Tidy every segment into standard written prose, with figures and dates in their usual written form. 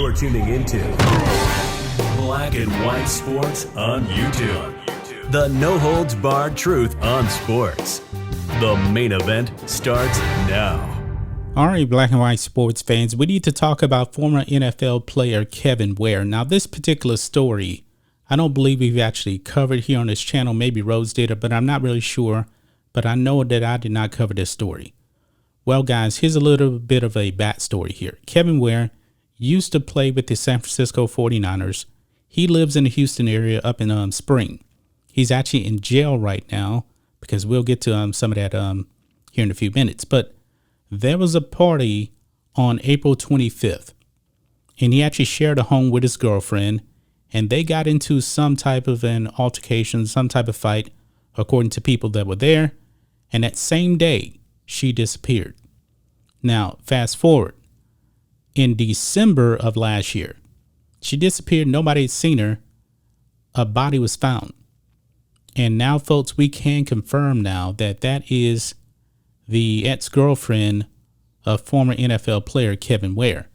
You're tuning into Black and White Sports on YouTube. The no-holds-barred truth on sports. The main event starts now. All right, Black and White sports fans, we need to talk about former NFL player Kevin Ware. Now, this particular story, I don't believe we've actually covered here on this channel. Maybe Rose did, but I'm not really sure. But I know that I did not cover this story. Well, guys, here's a little bit of a backstory here. Kevin Ware used to play with the San Francisco 49ers. He lives in the Houston area up in Spring. He's actually in jail right now because we'll get to some of that here in a few minutes. But there was a party on April 25th, and he actually shared a home with his girlfriend, and they got into some type of an altercation, some type of fight, according to people that were there. And that same day, she disappeared. Now, fast forward. In December of last year, she disappeared. Nobody had seen her. A body was found. And now, folks, we can confirm now that that is the ex-girlfriend of former NFL player Kevin Ware.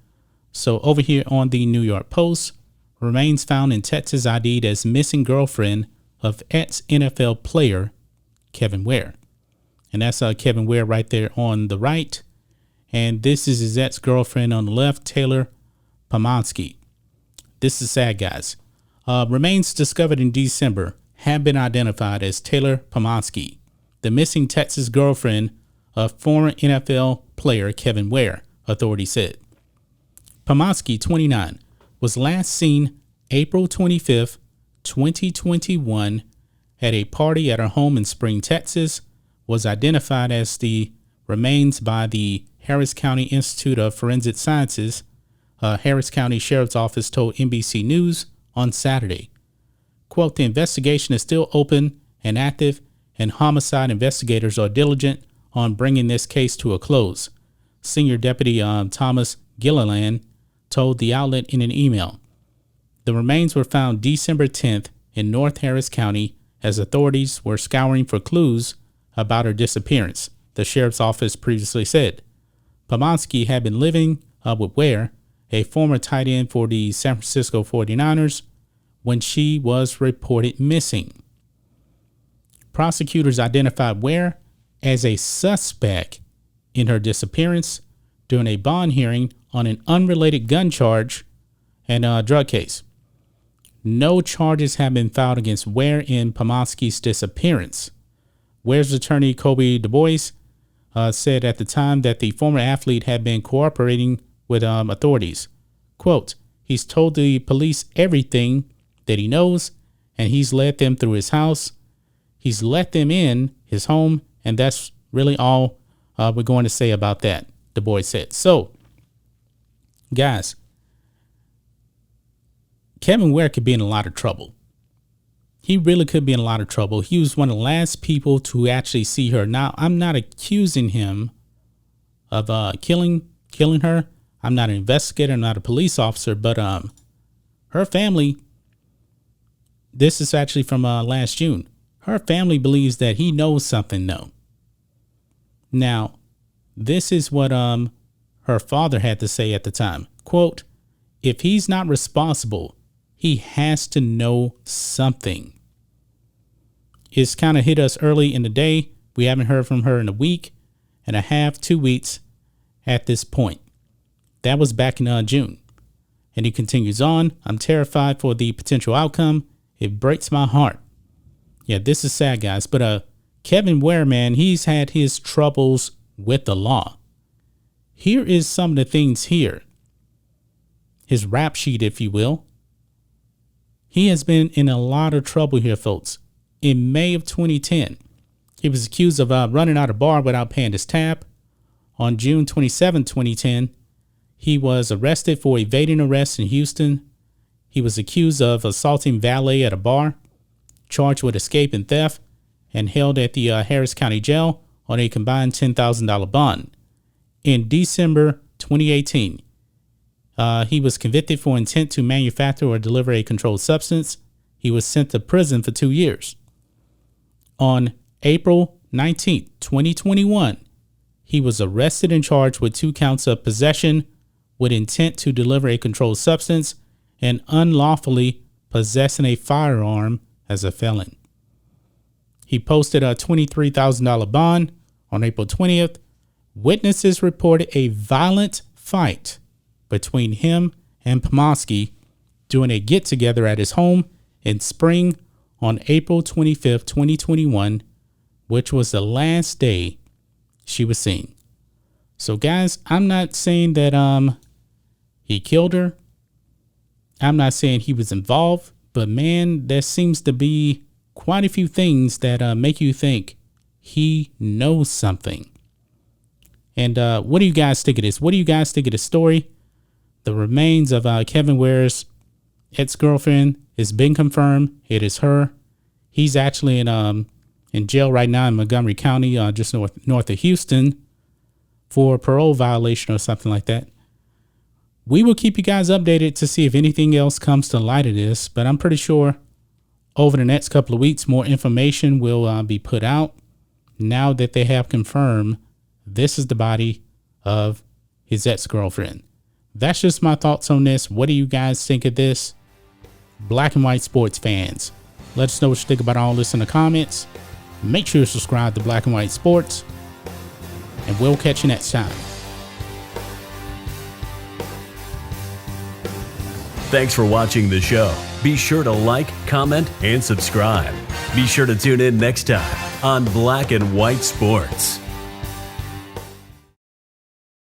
So over here on the New York Post, remains found in Texas ID'd as missing girlfriend of ex-NFL player Kevin Ware. And that's Kevin Ware right there on the right. And this is his ex-girlfriend on the left, Taylor Pomonsky. This is sad, guys. Remains discovered in December have been identified as Taylor Pomonsky, the missing Texas girlfriend of former NFL player Kevin Ware, authorities said. Pomonsky, 29, was last seen April 25th, 2021 at a party at her home in Spring, Texas, was identified as the remains by the Harris County Institute of Forensic Sciences. Harris County Sheriff's Office told NBC News on Saturday. Quote, the investigation is still open and active, and homicide investigators are diligent on bringing this case to a close. Senior Deputy Thomas Gilliland told the outlet in an email. The remains were found December 10th in North Harris County as authorities were scouring for clues about her disappearance, the sheriff's office previously said. Pomonsky had been living with Ware, a former tight end for the San Francisco 49ers, when she was reported missing. Prosecutors identified Ware as a suspect in her disappearance during a bond hearing on an unrelated gun charge and a drug case. No charges have been filed against Ware in Pomonsky's disappearance. Ware's attorney, Kobe Du Bois, said at the time that the former athlete had been cooperating with authorities. Quote, he's told the police everything that he knows, and he's led them through his house. He's let them in his home, and that's really all we're going to say about that, Du Bois said. So, guys, Kevin Ware could be in a lot of trouble. He really could be in a lot of trouble. He was one of the last people to actually see her. Now, I'm not accusing him of killing her. I'm not an investigator. I'm not a police officer. But her family, this is actually from last June. Her family believes that he knows something, though. Now, this is what her father had to say at the time. Quote, if he's not responsible, he has to know something. It's kind of hit us early in the day. We haven't heard from her in a week and a half, 2 weeks at this point. That was back in June. And he continues on. I'm terrified for the potential outcome. It breaks my heart. Yeah, this is sad, guys. But Kevin Ware, man, he's had his troubles with the law. Here is some of the things here. His rap sheet, if you will. He has been in a lot of trouble here, folks. In May of 2010, he was accused of running out of bar without paying his tab. On June 27, 2010, he was arrested for evading arrest in Houston. He was accused of assaulting valet at a bar, charged with escape and theft, and held at the Harris County Jail on a combined $10,000 bond. In December 2018, he was convicted for intent to manufacture or deliver a controlled substance. He was sent to prison for 2 years. On April 19, 2021, he was arrested and charged with 2 counts of possession with intent to deliver a controlled substance and unlawfully possessing a firearm as a felon. He posted a $23,000 bond on April 20th. Witnesses reported a violent fight between him and Pomorsky during a get-together at his home in Spring on April 25th, 2021, which was the last day she was seen. So guys, I'm not saying that he killed her. I'm not saying he was involved, but man, there seems to be quite a few things that make you think he knows something. And what do you guys think of this? What do you guys think of the story? The remains of Kevin Ware's ex-girlfriend has been confirmed. It is her. He's actually in jail right now in Montgomery County, just north of Houston, for a parole violation or something like that. We will keep you guys updated to see if anything else comes to light of this, but I'm pretty sure over the next couple of weeks, more information will be put out now that they have confirmed this is the body of his ex-girlfriend. That's just my thoughts on this. What do you guys think of this? Black and white sports fans, let us know what you think about all this in the comments. Make sure you subscribe to Black and White Sports, and we'll catch you next time. Thanks for watching the show. Be sure to like, comment, and subscribe. Be sure to tune in next time on Black and White Sports.